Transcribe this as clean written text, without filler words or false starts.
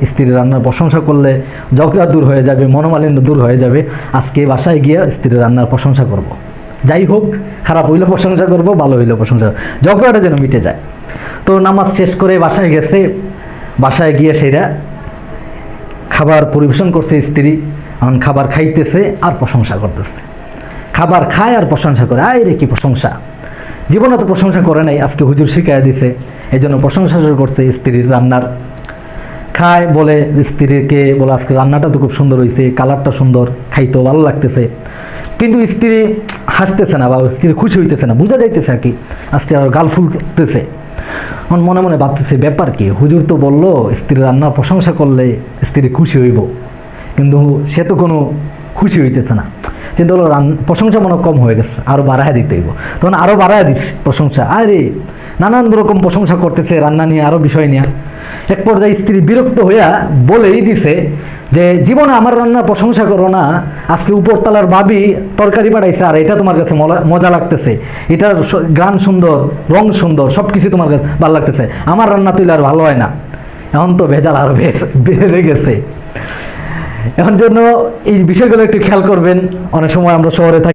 স্ত্রীর রান্নার প্রশংসা করলে ঝগড়া দূর হয়ে যাবে, মনোমালিন্য দূর হয়ে যাবে। আজকে বাসায় গিয়ে স্ত্রীর রান্নার প্রশংসা করব। যাই হোক, খারাপ হইলে প্রশংসা করব, ভালো হইলে প্রশংসা, ঝগড়াটা যেন মিটে যায়। তো নামাজ শেষ করে বাসায় গেছে। বাসায় গিয়ে সেরা খাবার পরিবেশন করছে স্ত্রী। এখন খাবার খাইতেছে আর প্রশংসা করতেছে। খাবার খায় আর প্রশংসা করে, আয় রে কি প্রশংসা! জীবনে তো প্রশংসা করে নাই, আজকে হুজুর শিখাইয়া দিছে, এই জন্য প্রশংসা শুরু করছে স্ত্রীর রান্নার। খায়, বলে স্ত্রীকে বলে আজকে রান্নাটা তো খুব সুন্দর হয়েছে, কালারটা সুন্দর, খাইতেও ভালো লাগতেছে। কিন্তু স্ত্রী হাসতেছে না বা স্ত্রী খুশি হইতেছে না, বোঝা যাইতেছে আর কি আজকে আর গাল ফুলতেছে। মনে মনে ভাবতেছে ব্যাপার কি, হুজুর তো বললো স্ত্রীর রান্নার প্রশংসা করলে স্ত্রী খুশি হইব, কিন্তু সে তো কোনো খুশি হইতেছে না। চিন্তা হলো প্রশংসা মনে কম হয়ে গেছে, আরো বাড়ায় দিতে হইব। তখন আরো বাড়ায় দিচ্ছে প্রশংসা, আরে নানান রকম প্রশংসা করতেছে রান্না নিয়ে, আরো বিষয় নিয়ে। এক পর্যায়ে স্ত্রী বিরক্ত হইয়া বলেই দিছে যে জীবনে আমার রান্নার প্রশংসা করো না, আজকে উপরতলার ভাবি তরকারি পাঠাইছে আর এটা তোমার কাছে মজা লাগতেছে, এটার গান সুন্দর, রং সুন্দর, সবকিছু তোমার কাছে ভালো লাগতেছে, আমার রান্না তুলে আর ভালো হয় না। এখন তো ভেজাল আরো বেড়ে গেছে। এখন জন্য এই বিষয়গুলো একটু খেয়াল করবেন। অনেক সময় আমরা শহরে থাকি।